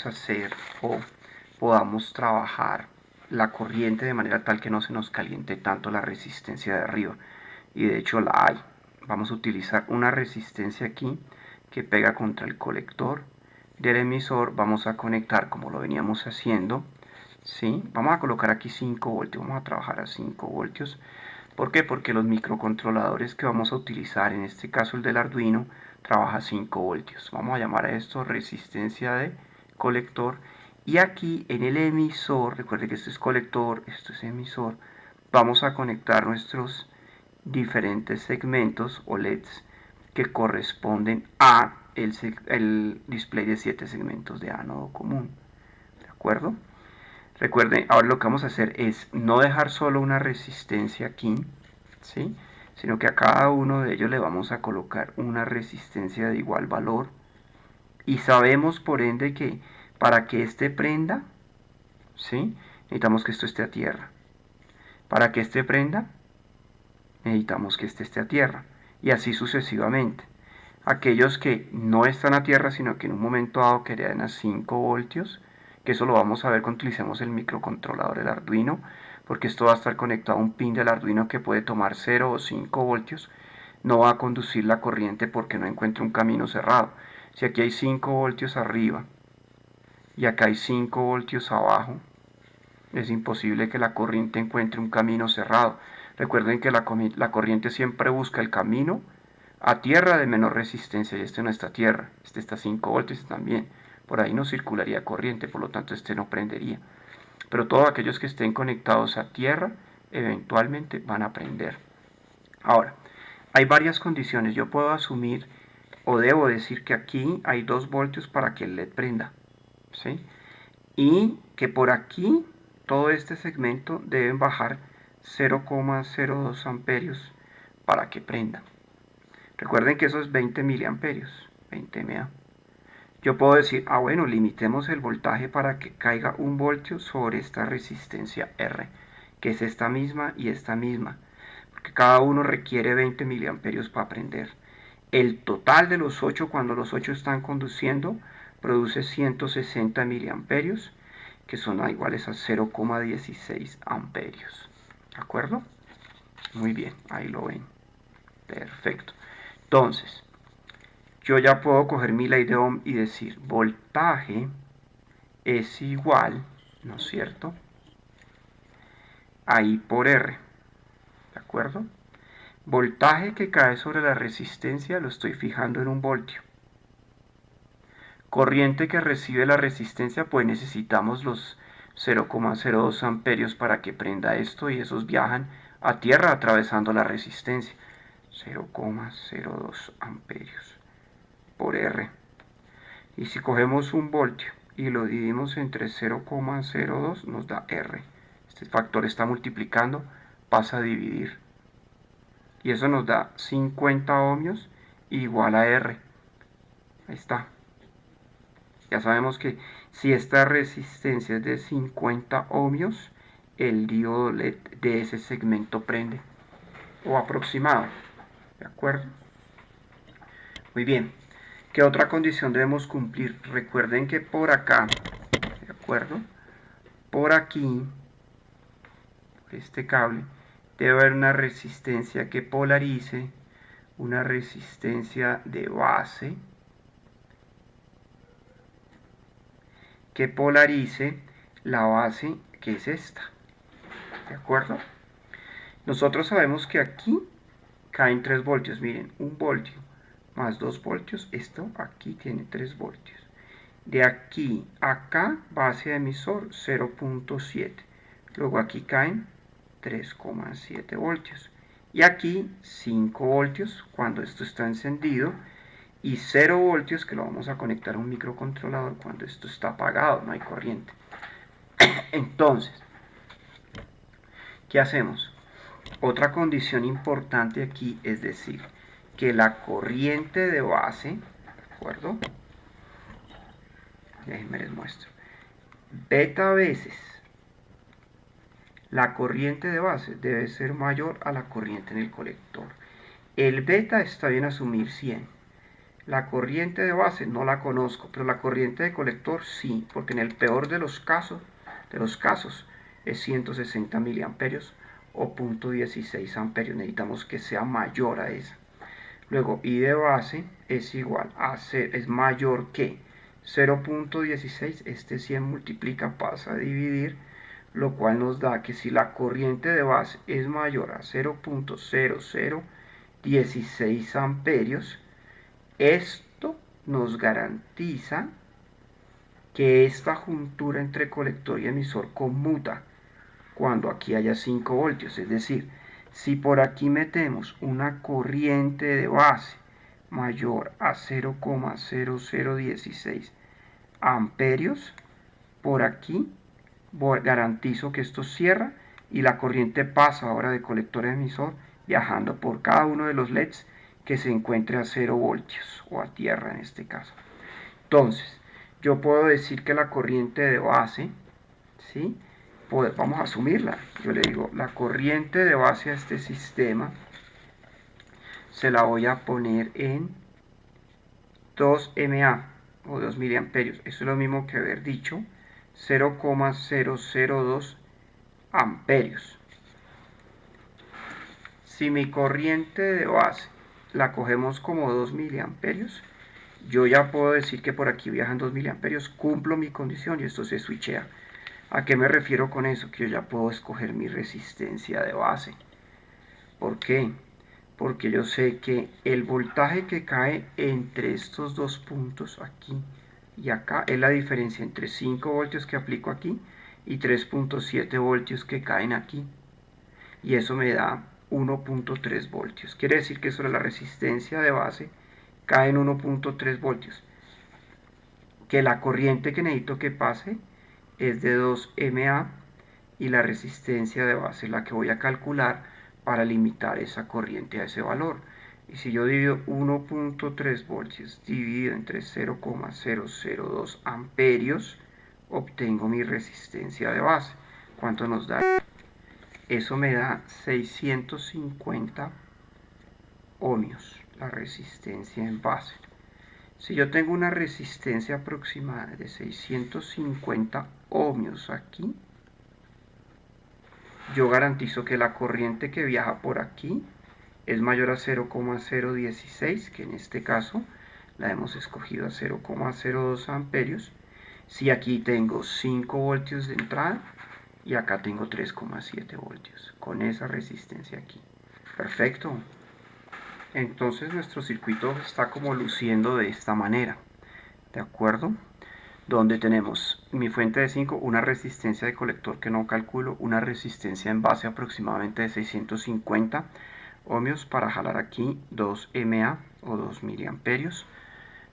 podamos hacer o podamos trabajar la corriente de manera tal que no se nos caliente tanto la resistencia de arriba. Y de hecho la hay. Vamos a utilizar una resistencia aquí que pega contra el colector del emisor. Vamos a conectar como lo veníamos haciendo, ¿sí? Vamos a colocar aquí 5 voltios, vamos a trabajar a 5 voltios. ¿Por qué? Porque los microcontroladores que vamos a utilizar, en este caso el del Arduino, trabaja a 5 voltios. Vamos a llamar a esto resistencia de colector. Y aquí en el emisor, recuerden que esto es colector, esto es emisor, vamos a conectar nuestros diferentes segmentos o LEDs que corresponden a el display de 7 segmentos de ánodo común. ¿De acuerdo? Recuerden, ahora lo que vamos a hacer es no dejar solo una resistencia aquí, ¿sí? Sino que a cada uno de ellos le vamos a colocar una resistencia de igual valor. Y sabemos por ende que para que este prenda, ¿sí? Necesitamos que esto esté a tierra. Para que este prenda, necesitamos que este esté a tierra. Y así sucesivamente. Aquellos que no están a tierra, sino que en un momento dado querían a 5 voltios, que eso lo vamos a ver cuando utilicemos el microcontrolador del Arduino, porque esto va a estar conectado a un pin del Arduino que puede tomar 0 o 5 voltios, no va a conducir la corriente porque no encuentra un camino cerrado. Si aquí hay 5 voltios arriba y acá hay 5 voltios abajo, es imposible que la corriente encuentre un camino cerrado. Recuerden que la corriente siempre busca el camino a tierra de menor resistencia, y este no está a tierra, este está a 5 voltios también. Por ahí no circularía corriente, por lo tanto este no prendería. Pero todos aquellos que estén conectados a tierra, eventualmente van a prender. Ahora, hay varias condiciones. Yo puedo asumir o debo decir que aquí hay 2 voltios para que el LED prenda, ¿sí? Y que por aquí todo este segmento deben bajar 0,02 amperios para que prenda. Recuerden que eso es 20 miliamperios, 20 mA. Yo puedo decir, bueno, limitemos el voltaje para que caiga 1 voltio sobre esta resistencia R, que es esta misma y esta misma, porque cada uno requiere 20 miliamperios para prender. El total de los 8, cuando los 8 están conduciendo, produce 160 miliamperios, que son iguales a 0,16 amperios. ¿De acuerdo? Muy bien, ahí lo ven. Perfecto. Entonces, yo ya puedo coger mi ley de Ohm y decir voltaje es igual, ¿no es cierto?, a I por R. ¿De acuerdo? Voltaje que cae sobre la resistencia lo estoy fijando en 1 voltio. Corriente que recibe la resistencia, pues necesitamos los 0,02 amperios para que prenda esto, y esos viajan a tierra atravesando la resistencia. 0,02 amperios por R. Y si cogemos 1 voltio y lo dividimos entre 0,02 nos da R. Este factor está multiplicando, pasa a dividir. Y eso nos da 50 ohmios igual a R. Ahí está. Ya sabemos que si esta resistencia es de 50 ohmios, el diodo LED de ese segmento prende. O aproximado. ¿De acuerdo? Muy bien. ¿Qué otra condición debemos cumplir? Recuerden que por acá, ¿de acuerdo?, por aquí, este cable, debe haber una resistencia que polarice, una resistencia de base que polarice la base, que es esta. ¿De acuerdo? Nosotros sabemos que aquí caen 3 voltios. Miren, 1 voltio más 2 voltios, esto aquí tiene 3 voltios. De aquí a acá, base de emisor 0,7. Luego aquí caen 3,7 voltios. Y aquí 5 voltios cuando esto está encendido. Y 0 voltios que lo vamos a conectar a un microcontrolador cuando esto está apagado, no hay corriente. Entonces, ¿qué hacemos? Otra condición importante aquí es decir que la corriente de base, ¿de acuerdo?, déjenme les muestro, beta veces la corriente de base debe ser mayor a la corriente en el colector. El beta está bien asumir 100. La corriente de base no la conozco, pero la corriente de colector sí, porque en el peor de los casos es 160 miliamperios o 0.16 amperios. Necesitamos que sea mayor a esa. Luego, I de base es igual a es mayor que 0.16. Este 100 multiplica, pasa a dividir, lo cual nos da que si la corriente de base es mayor a 0.0016 amperios, esto nos garantiza que esta juntura entre colector y emisor conmuta cuando aquí haya 5 voltios. Es decir, si por aquí metemos una corriente de base mayor a 0,0016 amperios, por aquí garantizo que esto cierra y la corriente pasa ahora de colector a emisor viajando por cada uno de los LEDs que se encuentre a 0 voltios o a tierra en este caso. Entonces, yo puedo decir que la corriente de base, ¿sí? Vamos a asumirla. Yo le digo, la corriente de base a este sistema se la voy a poner en 2 mA o 2 miliamperios. Eso es lo mismo que haber dicho 0,002 amperios. Si mi corriente de base la cogemos como 2 miliamperios, yo ya puedo decir que por aquí viajan 2 miliamperios, cumplo mi condición y esto se switchea. ¿A qué me refiero con eso? Que yo ya puedo escoger mi resistencia de base. ¿Por qué? Porque yo sé que el voltaje que cae entre estos dos puntos, aquí y acá, es la diferencia entre 5 voltios que aplico aquí y 3.7 voltios que caen aquí. Y eso me da 1.3 voltios. Quiere decir que sobre la resistencia de base cae en 1.3 voltios. Que la corriente que necesito que pase es de 2 mA y la resistencia de base es la que voy a calcular para limitar esa corriente a ese valor. Y si yo divido 1.3 voltios dividido entre 0,002 amperios, obtengo mi resistencia de base. ¿Cuánto nos da? Eso me da 650 ohmios, la resistencia en base. Si yo tengo una resistencia aproximada de 650 ohmios aquí, yo garantizo que la corriente que viaja por aquí es mayor a 0,016, que en este caso la hemos escogido a 0,02 amperios. Si aquí tengo 5 voltios de entrada y acá tengo 3,7 voltios, con esa resistencia aquí. Perfecto. Entonces nuestro circuito está como luciendo de esta manera, ¿de acuerdo? Donde tenemos mi fuente de 5, una resistencia de colector que no calculo, una resistencia en base aproximadamente de 650 ohmios para jalar aquí 2 mA o 2 miliamperios,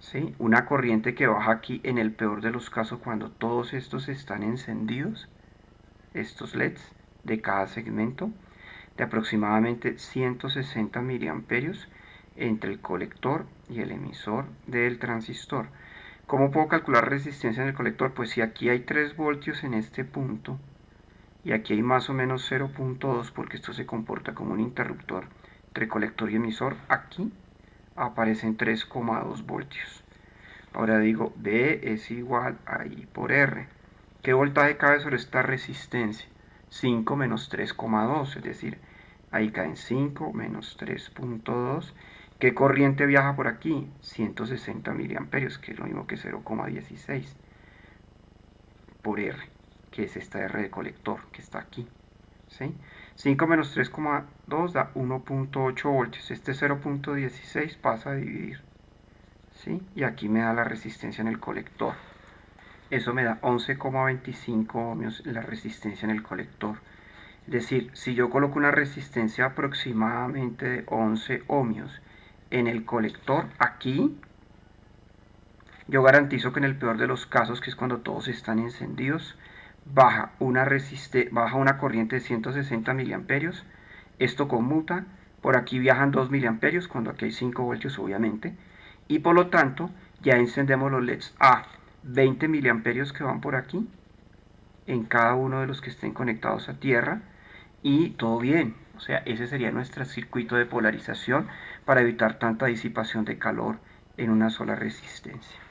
¿sí? Una corriente que baja aquí en el peor de los casos cuando todos estos están encendidos, estos LEDs de cada segmento, de aproximadamente 160 miliamperios entre el colector y el emisor del transistor. ¿Cómo puedo calcular resistencia en el colector? Pues si aquí hay 3 voltios en este punto y aquí hay más o menos 0.2, porque esto se comporta como un interruptor entre colector y emisor, aquí aparecen 3,2 voltios. Ahora digo, B es igual a I por R. ¿Qué voltaje cabe sobre esta resistencia? 5 menos 3,2, es decir, ahí caen 5 menos 3.2. ¿Qué corriente viaja por aquí? 160 miliamperios, que es lo mismo que 0,16 por R, que es esta R de colector que está aquí. ¿Sí? 5 menos 3,2 da 1.8 voltios. Este 0.16 pasa a dividir. ¿Sí? Y aquí me da la resistencia en el colector. Eso me da 11,25 ohmios la resistencia en el colector. Es decir, si yo coloco una resistencia aproximadamente de 11 ohmios en el colector aquí, yo garantizo que en el peor de los casos, que es cuando todos están encendidos, baja una corriente de 160 miliamperios. Esto conmuta, por aquí viajan 2 miliamperios, cuando aquí hay 5 voltios obviamente, y por lo tanto ya encendemos los LEDs a 20 miliamperios que van por aquí, en cada uno de los que estén conectados a tierra, y todo bien. O sea, ese sería nuestro circuito de polarización para evitar tanta disipación de calor en una sola resistencia.